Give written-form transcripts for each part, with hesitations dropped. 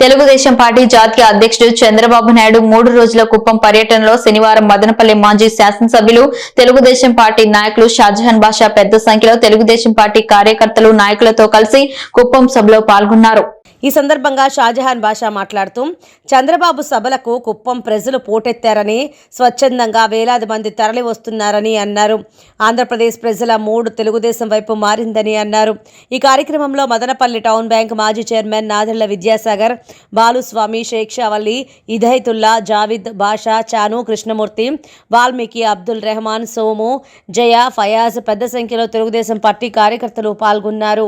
Telugu Desam party జాతీయ అధ్యక్షుడు చంద్రబాబు నాయుడు 3 రోజుల కుప్పం పర్యటనలో శనివారం మదనపల్లి మాజీ శాసనసభ్యులు తెలుగుదేశం పార్టీ నాయకులు షాజహాన్ బాషా పెద్ద సంఖ్యలో తెలుగుదేశం పార్టీ కార్యకర్తలు నాయకులతో కలిసి కుప్పం సభలో పాల్గొన్నారు. ఈ సందర్భంగా షాజహాన్ బాషా మాట్లాడుతూ చంద్రబాబు సభలకు కుప్పం ప్రజలు పోటెత్తారని, స్వచ్ఛందంగా వేలాది మంది తరలి వస్తున్నారని అన్నారు. ఆంధ్రప్రదేశ్ ప్రజల మూడు తెలుగుదేశం వైపు మారిందని అన్నారు. ఈ కార్యక్రమంలో మదనపల్లి టౌన్ బ్యాంక్ మాజీ చైర్మన్ నాదెళ్ల విద్యాసాగర్, బాలుస్వామి, షేక్ షావల్లి, ఇదైతుల్లా, జావిద్, బాషా, చాను, కృష్ణమూర్తి, వాల్మీకి, అబ్దుల్ రెహమాన్, సోము, జయ, ఫయాజ్ పెద్ద సంఖ్యలో తెలుగుదేశం పార్టీ కార్యకర్తలు పాల్గొన్నారు.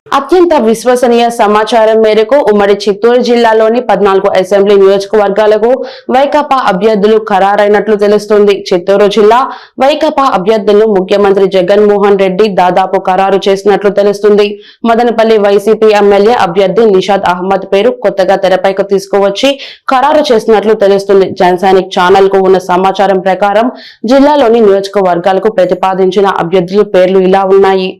అత్యంత విశ్వసనీయ సమాచారం మేరకు ఉమ్మడి చిత్తూరు జిల్లాలోని 14 అసెంబ్లీ నియోజకవర్గాలకు వైకాపా అభ్యర్థులు ఖరారైనట్లు తెలుస్తుంది. చిత్తూరు జిల్లా వైకాపా అభ్యర్థులను ముఖ్యమంత్రి జగన్మోహన్ రెడ్డి దాదాపు ఖరారు చేసినట్లు తెలుస్తుంది. మదనపల్లి వైసీపీ ఎమ్మెల్యే అభ్యర్థి నిషాద్ అహ్మద్ పేరు కొత్తగా తెరపైకి తీసుకువచ్చి ఖరారు చేసినట్లు తెలుస్తుంది. జనసైనిక్ ఛానల్ కు ఉన్న సమాచారం ప్రకారం జిల్లాలోని నియోజకవర్గాలకు ప్రతిపాదించిన అభ్యర్థుల పేర్లు ఇలా ఉన్నాయి.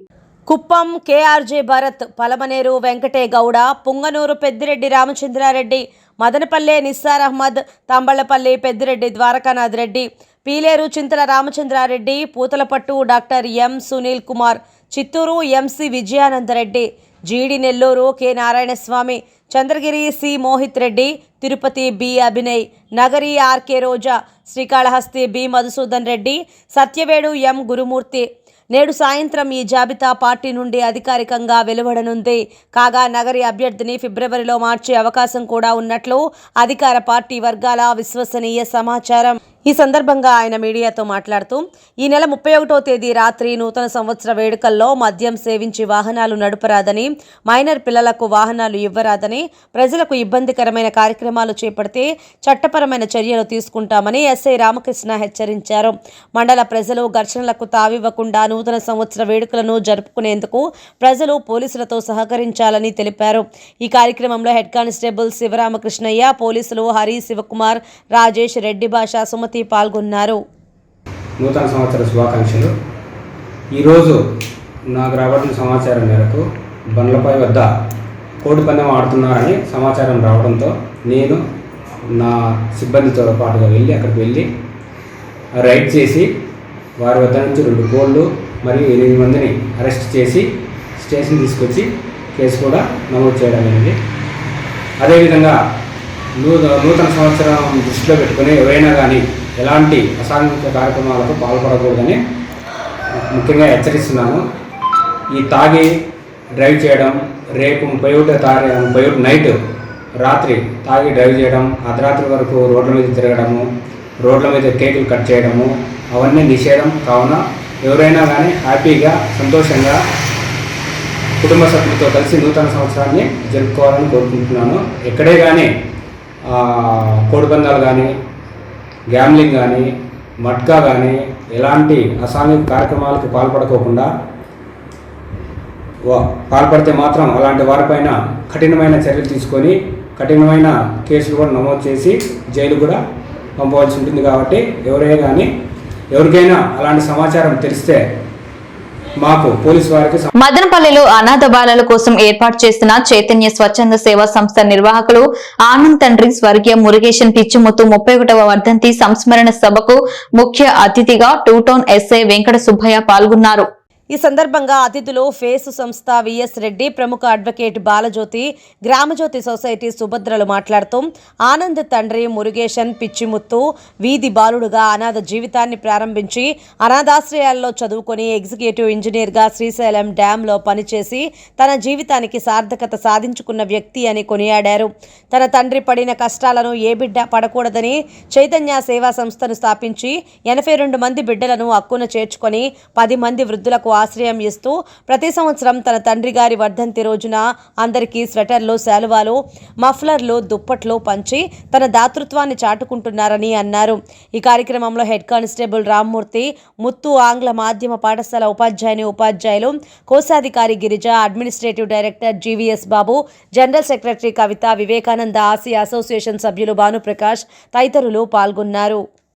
Kuppam KRJ Bharat, Palamaner Venkate Gowda, Punganur Peddireddy Ramachandra Reddy, Madanapalle Nissar Ahmed, Thamballapalle Peddireddy Dwarakanath Reddy, Pileru Chintala Ramachandra Reddy, Puthalapattu doctor M Sunil Kumar, Chittoor MC Vijayananda Reddy, GD Nellore K Narayanaswamy, Chandragiri C Mohith Reddy, Tirupati B Abhinay, Nagari RK Roja, Srikalahasti B Madhusudhan Reddy, Satyavedu M Gurumurthy. నేడు సాయంత్రం ఈ జాబితా పార్టీ నుండి అధికారికంగా వెలువడనుంది. కాగా నగరి అభ్యర్థిని ఫిబ్రవరిలో మార్చే అవకాశం కూడా ఉన్నట్లు అధికార పార్టీ వర్గాల విశ్వసనీయ సమాచారం. ఈ సందర్భంగా ఆయన మీడియాతో మాట్లాడుతూ ఈ నెల 31వ తేదీ రాత్రి నూతన సంవత్సర వేడుకల్లో మద్యం సేవించి వాహనాలు నడపరాదని, మైనర్ పిల్లలకు వాహనాలు ఇవ్వరాదని, ప్రజలకు ఇబ్బందికరమైన కార్యక్రమాలు చేపడితే చట్టపరమైన చర్యలు తీసుకుంటామని ఎస్ఐ రామకృష్ణ హెచ్చరించారు. మండల ప్రజలు ఘర్షణలకు తావివ్వకుండా నూతన సంవత్సర వేడుకలను జరుపుకునేందుకు ప్రజలు పోలీసులతో సహకరించాలని తెలిపారు. ఈ కార్యక్రమంలో హెడ్ కానిస్టేబుల్ శివరామకృష్ణయ్య, పోలీసులు హరి, శివకుమార్, రాజేష్, రెడ్డి భాష, సుమతి పాల్గొన్నారు. నూతన సంవత్సర శుభాకాంక్షలు. ఈరోజు నాకు రాబడిన సమాచారం మేరకు బండ్లపై వద్ద కోడి పందెం ఆడుతున్నారని సమాచారం రావడంతో నేను నా సిబ్బందితో పాటుగా అక్కడికి వెళ్ళి రైడ్ చేసి వారి వద్ద నుంచి 2 కోళ్ళు మరియు 8 మందిని అరెస్ట్ చేసి స్టేషన్ తీసుకొచ్చి కేసు కూడా నమోదు చేయడం అనేది. అదేవిధంగా నూతన సంవత్సరం దృష్టిలో పెట్టుకుని ఎవరైనా కానీ ఎలాంటి అసాంఘిక కార్యక్రమాలకు పాల్పడకూడదని ముఖ్యంగా హెచ్చరిస్తున్నాను. ఈ తాగి డ్రైవ్ చేయడం, రేపు 31 నైట్ రాత్రి తాగి డ్రైవ్ చేయడం, అర్ధరాత్రి వరకు రోడ్ల మీద తిరగడము, రోడ్ల మీద కేకులు కట్ చేయడము అవన్నీ నిషేధం. కావున ఎవరైనా కానీ హ్యాపీగా, సంతోషంగా కుటుంబ సభ్యులతో కలిసి నూతన సంవత్సరాన్ని జరుపుకోవాలని కోరుకుంటున్నాను. ఎక్కడే కానీ కోడిపందాలు కానీ, గ్యామ్లింగ్ కానీ, మట్కా కానీ ఎలాంటి అసాంఘిక కార్యక్రమాలకు పాల్పడితే మాత్రం అలాంటి వారిపైన కఠినమైన చర్యలు తీసుకొని కఠినమైన కేసులు కూడా నమోదు చేసి జైలు కూడా పంపవలసి ఉంటుంది. కాబట్టి ఎవరికైనా అలాంటి సమాచారం తెలిస్తే మాకు పోలీసు వారికి. మదనపల్లిలో అనాథ బాలల కోసం ఏర్పాటు చేసిన చైతన్య స్వచ్ఛంద సేవా సంస్థ నిర్వాహకులు ఆనంద్ తండ్రి స్వర్గీయ మురుగేశన్ పిచ్చిముత్తు 31వ వర్ధంతి సంస్మరణ సభకు ముఖ్య అతిథిగా 2 టౌన్ ఎస్ఐ వెంకట సుబ్బయ్య పాల్గొన్నారు. ఈ సందర్భంగా అతిథులు ఫేసు సంస్థ విఎస్ రెడ్డి, ప్రముఖ అడ్వకేట్ బాలజ్యోతి, గ్రామజ్యోతి సొసైటీ సుభద్రలు మాట్లాడుతూ ఆనంద్ తండ్రి మురుగేశన్ పిచ్చిముత్తు వీధి బాలుడుగా అనాథ జీవితాన్ని ప్రారంభించి అనాథాశ్రయాల్లో చదువుకొని ఎగ్జిక్యూటివ్ ఇంజనీర్గా శ్రీశైలం డ్యాంలో పనిచేసి తన జీవితానికి సార్థకత సాధించుకున్న వ్యక్తి అని కొనియాడారు. తన తండ్రి పడిన కష్టాలను ఏ బిడ్డ పడకూడదని చైతన్య సేవా సంస్థను స్థాపించి 82 మంది బిడ్డలను హక్కున చేర్చుకొని 10 మంది వృద్ధులకు ఆశ్రయం ఇస్తూ ప్రతి సంవత్సరం తన తండ్రి గారి వర్ధంతి రోజున అందరికీ స్వెటర్లు, శాలువాలు, మఫ్లర్లు, దుప్పట్లు పంచి తన దాతృత్వాన్ని చాటుకుంటున్నారని అన్నారు. ఈ కార్యక్రమంలో హెడ్ కానిస్టేబుల్ రామ్మూర్తి, ముత్తు ఆంగ్ల మాధ్యమ పాఠశాల ఉపాధ్యాయులు, కోశాధికారి గిరిజ, అడ్మినిస్ట్రేటివ్ డైరెక్టర్ జీవీఎస్ బాబు, జనరల్ సెక్రటరీ కవిత, వివేకానంద ఆసియా అసోసియేషన్ సభ్యులు భానుప్రకాష్ తదితరులు పాల్గొన్నారు.